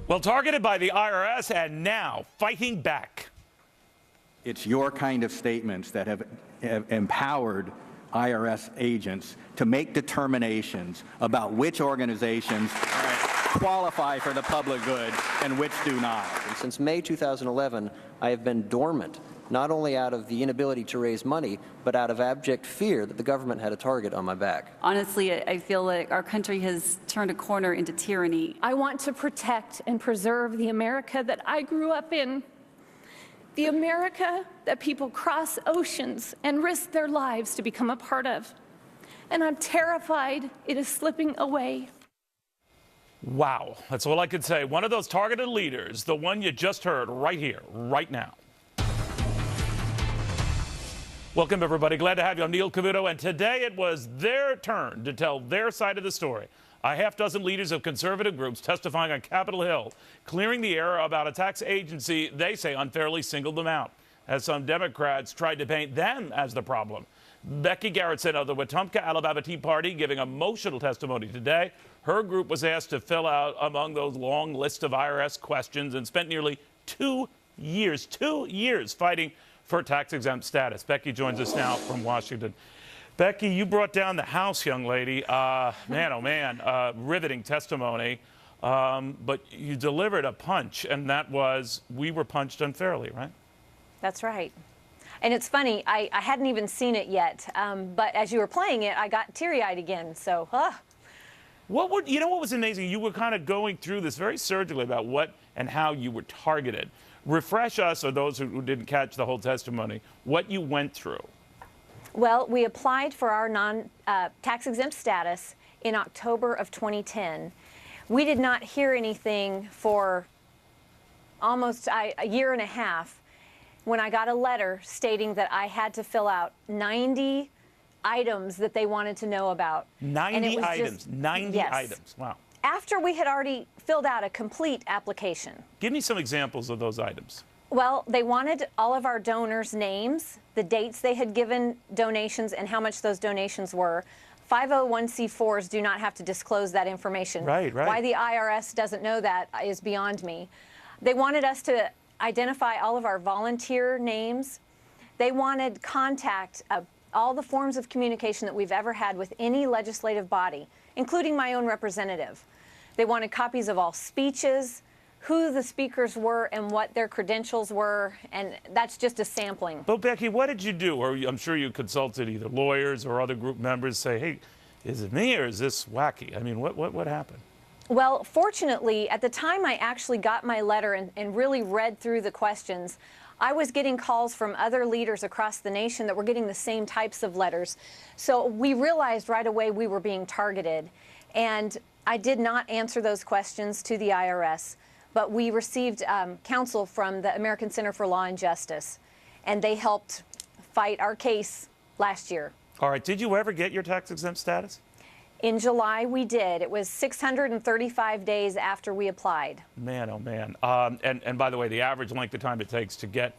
Well, targeted by the IRS and now fighting back. It's your kind of statements that have empowered IRS agents to make determinations about which organizations qualify for the public good and which do not. And since May 2011, I have been dormant, not only out of the inability to raise money, but out of abject fear that the government had a target on my back. Honestly, I feel like our country has turned a corner into tyranny. I want to protect and preserve the America that I grew up in. The America that people cross oceans and risk their lives to become a part of. And I'm terrified it is slipping away. Wow, that's all I could say. One of those targeted leaders, the one you just heard right here, right now. Welcome, everybody. Glad to have you. I'm Neil Cavuto, and today it was their turn to tell their side of the story. A half-dozen leaders of conservative groups testifying on Capitol Hill, clearing the air about a tax agency they say unfairly singled them out, as some Democrats tried to paint them as the problem. Becky Garrett of the Wetumpka, Alabama Tea Party, giving emotional testimony today. Her group was asked to fill out among those long lists of IRS questions and spent nearly 2 years fighting for tax-exempt status. Becky joins us now from Washington. Becky, you brought down the House, young lady. Man, oh man, riveting testimony. But you delivered a punch, and that was, we were punched unfairly, right? That's right. And it's funny, I hadn't even seen it yet, but as you were playing it, I got teary-eyed again, so. You know what was amazing? You were kind of going through this very surgically about what and how you were targeted. Refresh us, or those who didn't catch the whole testimony, what you went through. Well, we applied for our tax-exempt status in October of 2010. We did not hear anything for almost a year and a half when I got a letter stating that I had to fill out 90 items that they wanted to know about. 90 items, 90 yes. items, wow. After we had already filled out a complete application. Give me some examples of those items. Well, they wanted all of our donors' names, the dates they had given donations, and how much those donations were. 501c4s do not have to disclose that information. Right. Why the IRS doesn't know that is beyond me. They wanted us to identify all of our volunteer names. They wanted contact of all the forms of communication that we've ever had with any legislative body, including my own representative. They wanted copies of all speeches, who the speakers were and what their credentials were, and that's just a sampling. But Becky, what did you do? Or I'm sure you consulted either lawyers or other group members, say, hey, is it me or is this wacky? I mean, what happened? Well, fortunately, at the time I actually got my letter and really read through the questions, I was getting calls from other leaders across the nation that were getting the same types of letters. So we realized right away we were being targeted. And I did not answer those questions to the IRS, but we received counsel from the American Center for Law and Justice, and they helped fight our case last year. All right. Did you ever get your tax-exempt status? In July, we did. It was 635 days after we applied. Man, oh man. And by the way, the average length of time it takes to get,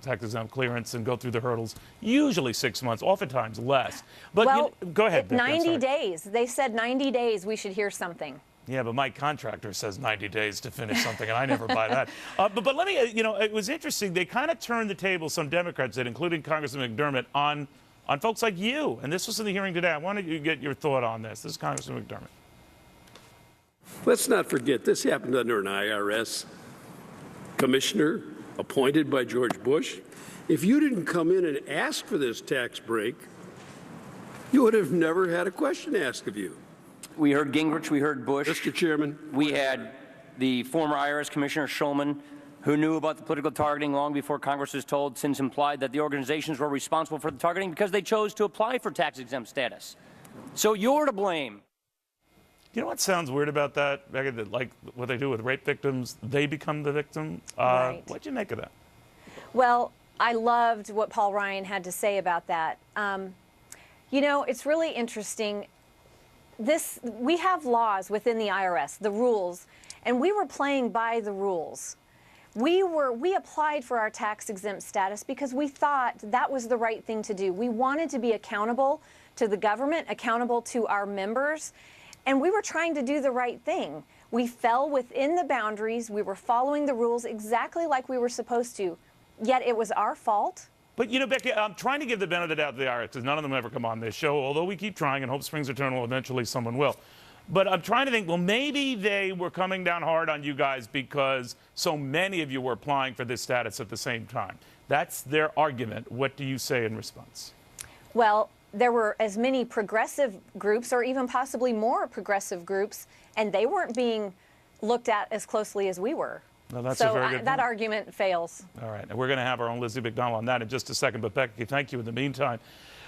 tax-exempt clearance and go through the hurdles, usually 6 months, oftentimes less. But well, go ahead, Becky, 90 days. They said 90 days we should hear something. Yeah, but my contractor says 90 days to finish something, and I never buy that. But let me, it was interesting. They kind of turned the table, some Democrats did, including Congressman McDermott, on folks like you. And this was in the hearing today. I wanted you to get your thought on this. This is Congressman McDermott. Let's not forget, this happened under an IRS commissioner appointed by George Bush. If you didn't come in and ask for this tax break, you would have never had a question asked of you. We heard Gingrich, we heard Bush. Mr. Chairman. We had the former IRS Commissioner Schulman, who knew about the political targeting long before Congress was told, since implied that the organizations were responsible for the targeting because they chose to apply for tax-exempt status. So you're to blame. You know what sounds weird about that, Becky? That, like what they do with rape victims, they become the victim. Right. What'd you make of that? Well, I loved what Paul Ryan had to say about that. It's really interesting. We have laws within the IRS, the rules, and we were playing by the rules. We applied for our tax-exempt status because we thought that was the right thing to do. We wanted to be accountable to the government, accountable to our members, And we were trying to do the right thing. We fell within the boundaries. We were following the rules exactly like we were supposed to. Yet it was our fault. But, you know, Becky, I'm trying to give the benefit of the doubt to the IRS because none of them ever come on this show, although we keep trying and hope springs eternal, eventually someone will. But I'm trying to think, well, maybe they were coming down hard on you guys because so many of you were applying for this status at the same time. That's their argument. What do you say in response? Well, there were as many progressive groups or even possibly more progressive groups, and they weren't being looked at as closely as we were. No, that's so a very good that point. argument fails. All right. And we're going to have our own Lizzie McDonald on that in just a second. But, Becky, thank you in the meantime.